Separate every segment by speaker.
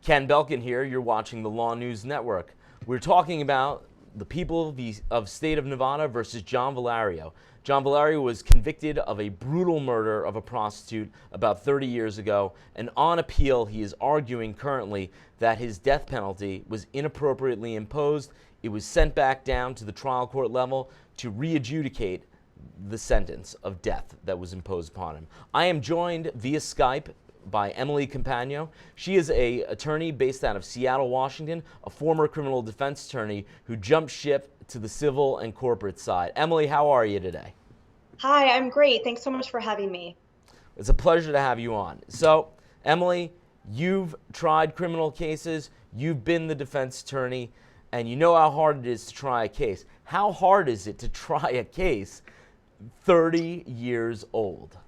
Speaker 1: Ken Belkin here. You're watching the LawNewz Network. We're talking about the people of state of Nevada versus John Valerio. John Valerio was convicted of a brutal murder of a prostitute about 30 years ago, and on appeal, he is arguing currently that his death penalty was inappropriately imposed. It was sent back down to the trial court level to re-adjudicate the sentence of death that was imposed upon him. I am joined via Skype by Emily Campagno. She is an attorney based out of Seattle, Washington, a former criminal defense attorney who jumped ship to the civil and corporate side. Emily, how are you today?
Speaker 2: Hi, I'm great. Thanks so much for having me.
Speaker 1: It's a pleasure to have you on. So, Emily, you've tried criminal cases, you've been the defense attorney, and you know how hard it is to try a case. How hard is it to try a case 30 years old?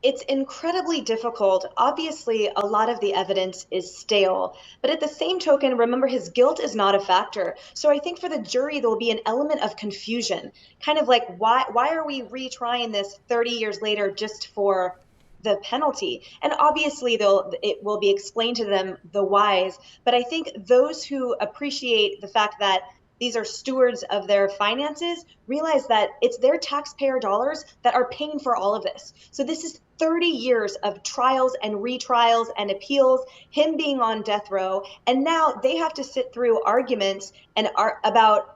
Speaker 2: It's incredibly difficult. Obviously, a lot of the evidence is stale, but at the same token, remember his guilt is not a factor. So I think for the jury, there will be an element of confusion, kind of like why are we retrying this 30 years later just for the penalty? And obviously, it will be explained to them the whys. But I think those who appreciate the fact that these are stewards of their finances realize that it's their taxpayer dollars that are paying for all of this. So this is 30 years of trials and retrials and appeals, him being on death row, and now they have to sit through arguments and about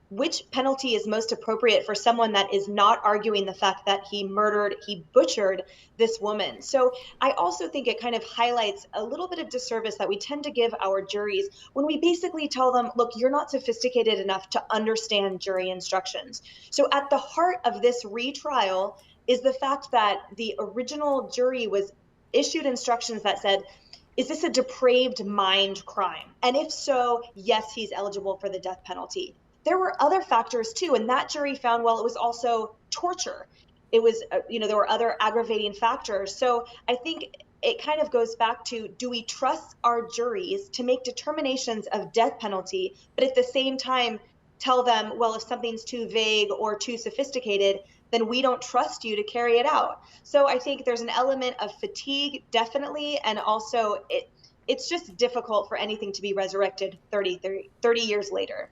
Speaker 2: which penalty is most appropriate for someone that is not arguing the fact that he butchered this woman. So I also think it kind of highlights a little bit of disservice that we tend to give our juries when we basically tell them, look, you're not sophisticated enough to understand jury instructions. So at the heart of this retrial is the fact that the original jury was issued instructions that said, is this a depraved mind crime? And if so, yes, he's eligible for the death penalty. There were other factors too, and that jury found, well, it was also torture. It was, there were other aggravating factors. So I think it kind of goes back to, do we trust our juries to make determinations of death penalty, but at the same time tell them, well, if something's too vague or too sophisticated, then we don't trust you to carry it out. So I think there's an element of fatigue, definitely, and also it's just difficult for anything to be resurrected 30 years later.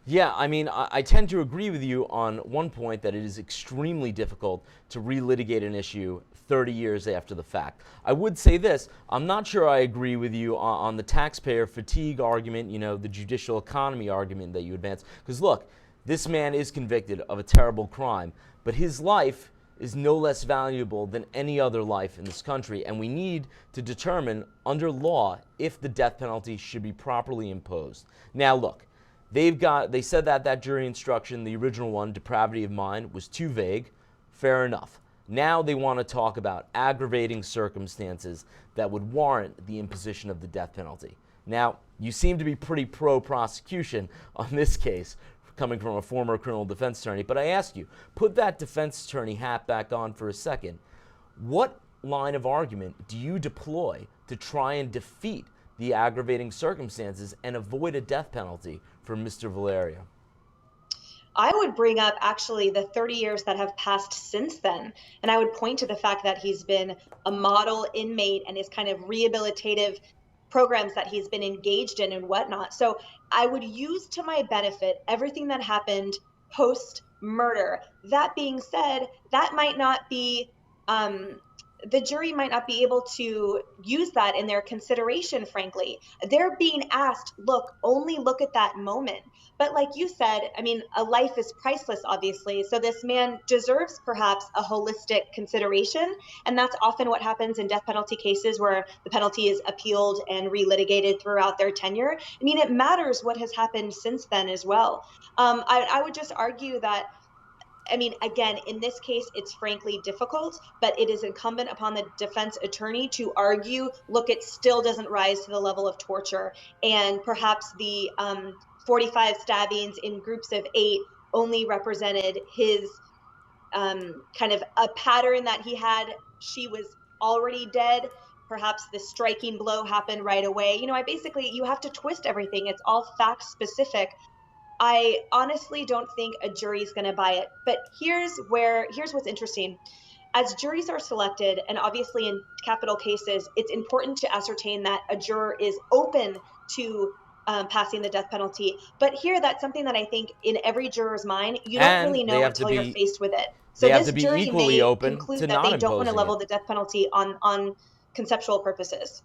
Speaker 1: Yeah, I mean, I tend to agree with you on one point that it is extremely difficult to relitigate an issue 30 years after the fact. I would say this, I'm not sure I agree with you on the taxpayer fatigue argument, the judicial economy argument that you advance. Because look, this man is convicted of a terrible crime, but his life is no less valuable than any other life in this country, and we need to determine under law if the death penalty should be properly imposed. Now look, they said that jury instruction, the original one, depravity of mind, was too vague. Fair enough. Now they want to talk about aggravating circumstances that would warrant the imposition of the death penalty. Now, you seem to be pretty pro-prosecution on this case, coming from a former criminal defense attorney, but I ask you, put that defense attorney hat back on for a second. What line of argument do you deploy to try and defeat the aggravating circumstances and avoid a death penalty for Mr. Valerio?
Speaker 2: I would bring up actually the 30 years that have passed since then. And I would point to the fact that he's been a model inmate and his kind of rehabilitative programs that he's been engaged in and whatnot. So I would use to my benefit everything that happened post murder. That being said, that might not be, the jury might not be able to use that in their consideration, frankly. They're being asked, only look at that moment. But like you said, I mean, a life is priceless, obviously. So this man deserves perhaps a holistic consideration. And that's often what happens in death penalty cases where the penalty is appealed and relitigated throughout their tenure. I mean, it matters what has happened since then as well. I would just argue that, I mean, again, in this case, it's frankly difficult, but it is incumbent upon the defense attorney to argue, look, it still doesn't rise to the level of torture. And perhaps the 45 stabbings in groups of 8 only represented his kind of a pattern that he had. She was already dead. Perhaps the striking blow happened right away. You have to twist everything. It's all fact specific. I honestly don't think a jury's going to buy it. But here's what's interesting. as juries are selected, and obviously in capital cases, it's important to ascertain that a juror is open to passing the death penalty. But here, that's something that I think in every juror's mind, you don't
Speaker 1: And
Speaker 2: really know until you're faced with it.
Speaker 1: they
Speaker 2: So
Speaker 1: have
Speaker 2: this
Speaker 1: to be
Speaker 2: jury
Speaker 1: equally
Speaker 2: may
Speaker 1: open
Speaker 2: conclude
Speaker 1: to
Speaker 2: that
Speaker 1: not
Speaker 2: they don't want to
Speaker 1: imposing
Speaker 2: level
Speaker 1: it.
Speaker 2: the death penalty on conceptual purposes.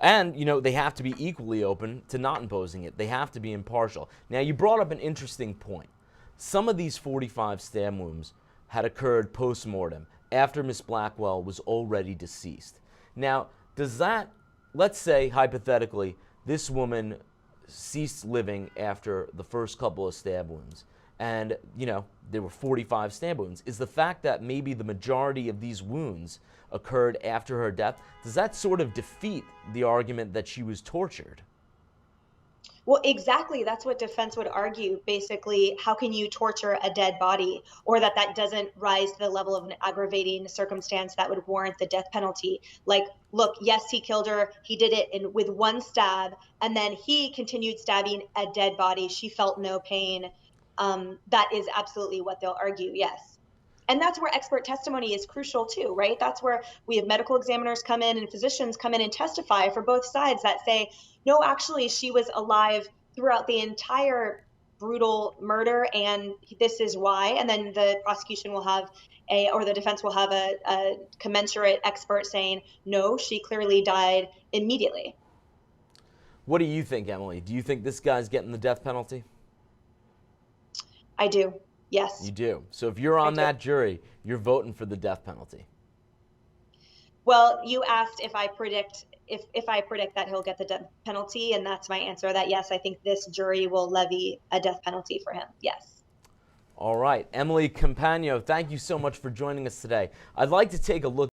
Speaker 1: And, they have to be equally open to not imposing it. They have to be impartial. Now, you brought up an interesting point. Some of these 45 stab wounds had occurred post-mortem after Miss Blackwell was already deceased. Now, does that, let's say, hypothetically, this woman ceased living after the first couple of stab wounds, and, there were 45 stab wounds. Is the fact that maybe the majority of these wounds occurred after her death, does that sort of defeat the argument that she was tortured?
Speaker 2: Well, exactly. That's what defense would argue. Basically, how can you torture a dead body, or that doesn't rise to the level of an aggravating circumstance that would warrant the death penalty? Like, look, yes, he killed her. He did it with one stab, and then he continued stabbing a dead body. She felt no pain. That is absolutely what they'll argue. Yes. And that's where expert testimony is crucial too, right? That's where we have medical examiners come in and physicians come in and testify for both sides that say, no, actually, she was alive throughout the entire brutal murder, and this is why. And then the prosecution will have or the defense will have a commensurate expert saying, no, she clearly died immediately.
Speaker 1: What do you think, Emily? Do you think this guy's getting the death penalty?
Speaker 2: I do. Yes.
Speaker 1: You do. So if you're on that jury, you're voting for the death penalty.
Speaker 2: Well, you asked if I predict that he'll get the death penalty, and that's my answer. That yes, I think this jury will levy a death penalty for him. Yes.
Speaker 1: All right, Emily Campagno, thank you so much for joining us today. I'd like to take a look